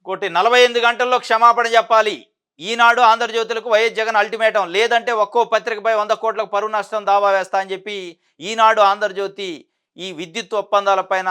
ఇంకోటి 48 గంటల్లో క్షమాపణ చెప్పాలి. ఈనాడు, ఆంధ్రజ్యోతులకు వైఎస్ జగన్ అల్టిమేటం. లేదంటే ఒక్కో పత్రికపై 100 కోట్లకు పరువు నష్టం దావా వేస్తా అని చెప్పి ఈనాడు, ఆంధ్రజ్యోతి ఈ విద్యుత్ ఒప్పందాలపైన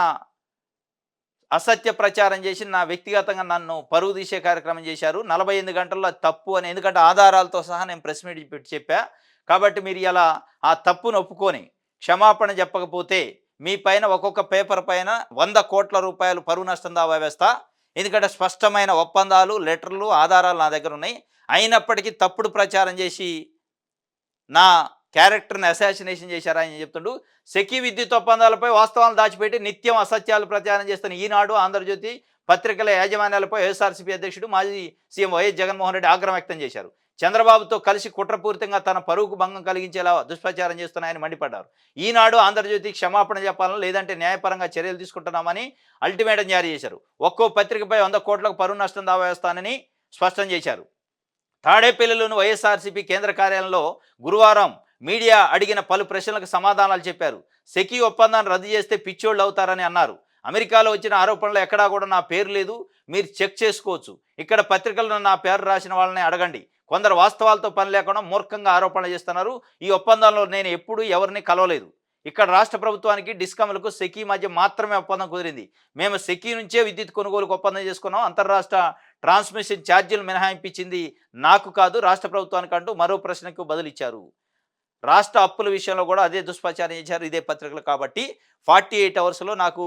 అసత్య ప్రచారం చేసి నా వ్యక్తిగతంగా నన్ను పరువు తీసే కార్యక్రమం చేశారు. 48 గంటల్లో అది తప్పు అని, ఎందుకంటే ఆధారాలతో సహా నేను ప్రెస్ మీట్ పెట్టి చెప్పా. కాబట్టి మీరు ఇలా ఆ తప్పును ఒప్పుకొని క్షమాపణ చెప్పకపోతే మీ పైన ఒక్కొక్క పేపర్ పైన 100 కోట్ల రూపాయలు పరువు నష్టం దావా వేస్తా. ఎందుకంటే స్పష్టమైన ఒప్పందాలు, లెటర్లు, ఆధారాలు నా దగ్గర ఉన్నాయి. అయినప్పటికీ తప్పుడు ప్రచారం చేసి నా క్యారెక్టర్ని అసాసినేషన్ చేశారని చెప్తుండు. సెకీ విద్యుత్ ఒప్పందాలపై వాస్తవాలను దాచిపెట్టి నిత్యం అసత్యాలు ప్రచారం చేస్తున్న ఈనాడు, ఆంధ్రజ్యోతి పత్రికల యాజమాన్యాలపై వైఎస్ఆర్సీపీ అధ్యక్షుడు మాజీ సీఎం వైఎస్ జగన్మోహన్ రెడ్డి ఆగ్రహం వ్యక్తం చేశారు. చంద్రబాబుతో కలిసి కుట్రపూరితంగా తన పరువుకు భంగం కలిగించేలా దుష్ప్రచారం చేస్తున్నాయని మండిపడ్డారు. ఈనాడు, ఆంధ్రజ్యోతి క్షమాపణ చెప్పాలని, లేదంటే న్యాయపరంగా చర్యలు తీసుకుంటున్నామని అల్టిమేటం జారీ చేశారు. ఒక్కో పత్రికపై 100 కోట్లకు పరువు నష్టం దావా వేస్తానని స్పష్టం చేశారు. తాడేపల్లిలోని వైఎస్ఆర్సీపీ కేంద్ర కార్యాలయంలో గురువారం మీడియా అడిగిన పలు ప్రశ్నలకు సమాధానాలు చెప్పారు. సెకీ ఒప్పందాన్ని రద్దు చేస్తే పిచ్చోళ్ళు అవుతారని అన్నారు. అమెరికాలో వచ్చిన ఆరోపణలు ఎక్కడా కూడా నా పేరు లేదు, మీరు చెక్ చేసుకోవచ్చు. ఇక్కడ పత్రికల్లో నా పేరు రాసిన వాళ్ళని అడగండి. కొందరు వాస్తవాలతో పని లేకుండా మూర్ఖంగా ఆరోపణలు చేస్తున్నారు. ఈ ఒప్పందంలో నేను ఎప్పుడూ ఎవరిని కలవలేదు. ఇక్కడ రాష్ట్ర ప్రభుత్వానికి డిస్కమ్లకు సెకీ మధ్య మాత్రమే ఒప్పందం కుదిరింది. మేము సెకీ నుంచే విద్యుత్ కొనుగోలుకు ఒప్పందం చేసుకున్నాం. అంతర్రాష్ట్ర ట్రాన్స్మిషన్ ఛార్జీలు మినహాయింపించింది నాకు కాదు, రాష్ట్ర ప్రభుత్వానికి అంటూ మరో ప్రశ్నకు బదులిచ్చారు. రాష్ట్ర అప్పుల విషయంలో కూడా అదే దుష్ప్రచారం చేశారు ఇదే పత్రికలు. కాబట్టి 48 అవర్స్లో నాకు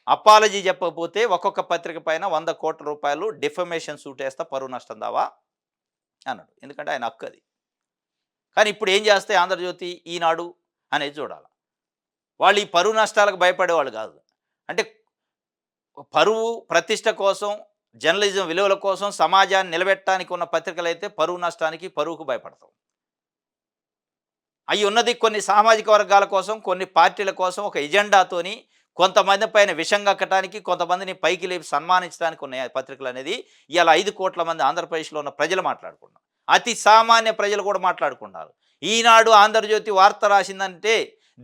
అపాలజీ చెప్పకపోతే ఒక్కొక్క పత్రిక పైన 100 కోట్ల రూపాయలు డిఫమేషన్ సూట్ వేస్తా, పరువు నష్టం దావా అన్నాడు. ఎందుకంటే ఆయన హక్కు అది. కానీ ఇప్పుడు ఏం చేస్తే ఆంధ్రజ్యోతి, ఈనాడు అనేది చూడాలి. వాళ్ళు ఈ పరువు నష్టాలకు భయపడేవాళ్ళు కాదు. అంటే పరువు ప్రతిష్ట కోసం, జర్నలిజం విలువల కోసం, సమాజాన్ని నిలబెట్టడానికి ఉన్న పత్రికలు అయితే పరువు నష్టానికి, పరువుకు భయపడతాం. అవి ఉన్నది కొన్ని సామాజిక వర్గాల కోసం, కొన్ని పార్టీల కోసం, ఒక ఎజెండాతోని కొంతమంది పైన విషం కక్కటానికి, కొంతమందిని పైకి లేపి సన్మానించడానికి ఉన్నాయి పత్రికలు అనేది. ఇలా 5 కోట్ల మంది ఆంధ్రప్రదేశ్లో ఉన్న ప్రజలు మాట్లాడుకున్నారు. అతి సామాన్య ప్రజలు కూడా మాట్లాడుకున్నారు. ఈనాడు, ఆంధ్రజ్యోతి వార్త రాసిందంటే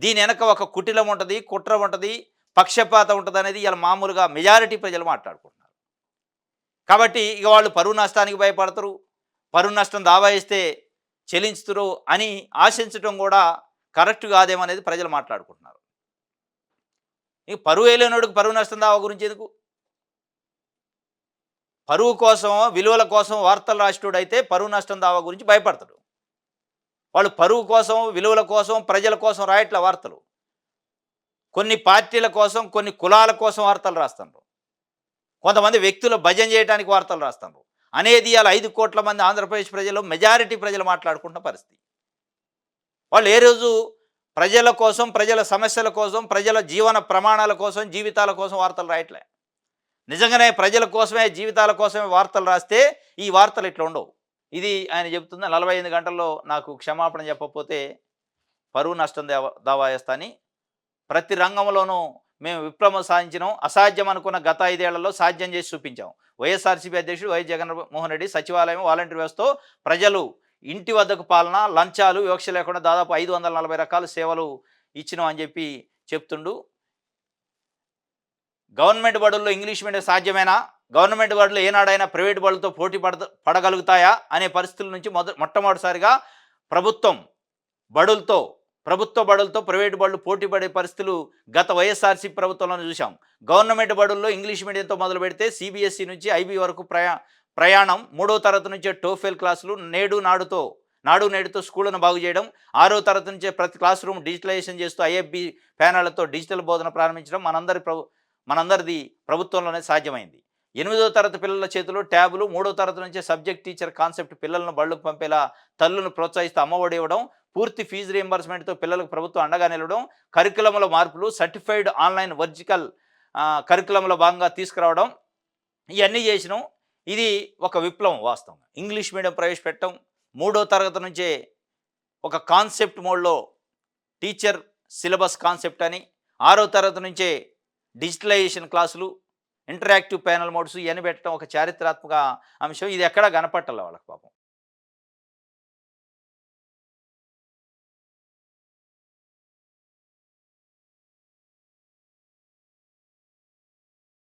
దీని వెనక ఒక కుటిలం ఉంటుంది, కుట్ర ఉంటుంది, పక్షపాతం ఉంటుంది అనేది ఇలా మామూలుగా మెజారిటీ ప్రజలు మాట్లాడుకుంటున్నారు. కాబట్టి ఇక వాళ్ళు పరువు నష్టానికి భయపడతారు, పరువు నష్టం దావా వేస్తే చెల్లించుతారు అని ఆశించడం కూడా కరెక్ట్ కాదేమో అనేది ప్రజలు మాట్లాడుకుంటున్నారు. ఈ పరువు వేయలేనోడికి పరువు నష్టం దావా గురించి ఎందుకు? పరువు కోసం, విలువల కోసం వార్తలు రాసేటోడైతే పరువు నష్టం దావా గురించి భయపడతాడు. వాళ్ళు పరువు కోసం, విలువల కోసం, ప్రజల కోసం రాయట్ల వార్తలు. కొన్ని పార్టీల కోసం, కొన్ని కులాల కోసం వార్తలు రాస్తున్నారు. కొంతమంది వ్యక్తుల భజన చేయడానికి వార్తలు రాస్తున్నారు అనేది అలా 5 కోట్ల మంది ఆంధ్రప్రదేశ్ ప్రజలు, మెజారిటీ ప్రజలు మాట్లాడుకుంటున్న పరిస్థితి. వాళ్ళు ఏ రోజు ప్రజల కోసం, ప్రజల సమస్యల కోసం, ప్రజల జీవన ప్రమాణాల కోసం, జీవితాల కోసం వార్తలు రాయట్లే. నిజంగానే ప్రజల కోసమే, జీవితాల కోసమే వార్తలు రాస్తే ఈ వార్తలు ఇట్లా ఉండవు. ఇది ఆయన చెబుతుంది. 48 గంటల్లో నాకు క్షమాపణ చెప్పకపోతే పరువు నష్టం దావా వేస్తాని. ప్రతి రంగంలోనూ మేము విప్లవం సాధించినాం. అసాధ్యం అనుకున్న గత 5 ఏళ్లలో సాధ్యం చేసి చూపించాం. వైఎస్ఆర్సీపీ అధ్యక్షుడు వైఎస్ జగన్మోహన్ రెడ్డి సచివాలయం, వాలంటీర్ వ్యవస్థతో ప్రజలు ఇంటి వద్దకు పాలన, లంచాలు, వివక్ష లేకుండా దాదాపు 540 రకాల సేవలు ఇచ్చినాం అని చెప్పి చెప్తుండు. గవర్నమెంట్ బడుల్లో ఇంగ్లీష్ మీడియం సాధ్యమేనా? గవర్నమెంట్ బడులు ఏనాడైనా ప్రైవేట్ బడులతో పోటీ పడగలుగుతాయా అనే పరిస్థితుల నుంచి మొట్టమొదటిసారిగా ప్రభుత్వ బడులతో ప్రైవేట్ బడులు పోటీ పడే పరిస్థితులు గత వైఎస్ఆర్సీపీ ప్రభుత్వంలో చూసాం. గవర్నమెంట్ బడుల్లో ఇంగ్లీష్ మీడియంతో మొదలు పెడితే సిబిఎస్ఈ నుంచి ఐబీ వరకు ప్రయాణం, 3వ తరగతి నుంచే టోఫెల్ క్లాసులు, నాడు నేడుతో స్కూళ్లను బాగు చేయడం, 6వ తరగతి నుంచే ప్రతి క్లాస్ రూమ్ డిజిటలైజేషన్ చేస్తూ ఐఎఫ్బి ప్యానళ్లతో డిజిటల్ బోధన ప్రారంభించడం మనందరిది ప్రభుత్వంలోనే సాధ్యమైంది. 8వ తరగతి పిల్లల చేతిలో ట్యాబులు, 3వ తరగతి నుంచే సబ్జెక్ట్ టీచర్ కాన్సెప్ట్ పిల్లలను బళ్ళకు పంపేలా తల్లులను ప్రోత్సహిస్తూ అమ్మఒడి ఇవ్వడం, పూర్తి ఫీజు రియంబర్స్మెంట్తో పిల్లలకు ప్రభుత్వం అండగా నిలవడం, కరికులంలో మార్పులు, సర్టిఫైడ్ ఆన్లైన్ వర్జికల్ కరికులంలో భాగంగా తీసుకురావడం, ఇవన్నీ చేసినాం. ఇది ఒక విప్లవం వాస్తవంగా. ఇంగ్లీష్ మీడియం ప్రవేశపెట్టడం, 3వ తరగతి నుంచే ఒక కాన్సెప్ట్ మోడ్లో టీచర్ సిలబస్ కాన్సెప్ట్ అని, 6వ తరగతి నుంచే డిజిటలైజేషన్ క్లాసులు, ఇంటరాక్టివ్ ప్యానల్ మోడ్స్ ఇవన్నీ పెట్టడం ఒక చారిత్రాత్మక అంశం. ఇది ఎక్కడా కనపట్టాలి వాళ్ళకి పాపం.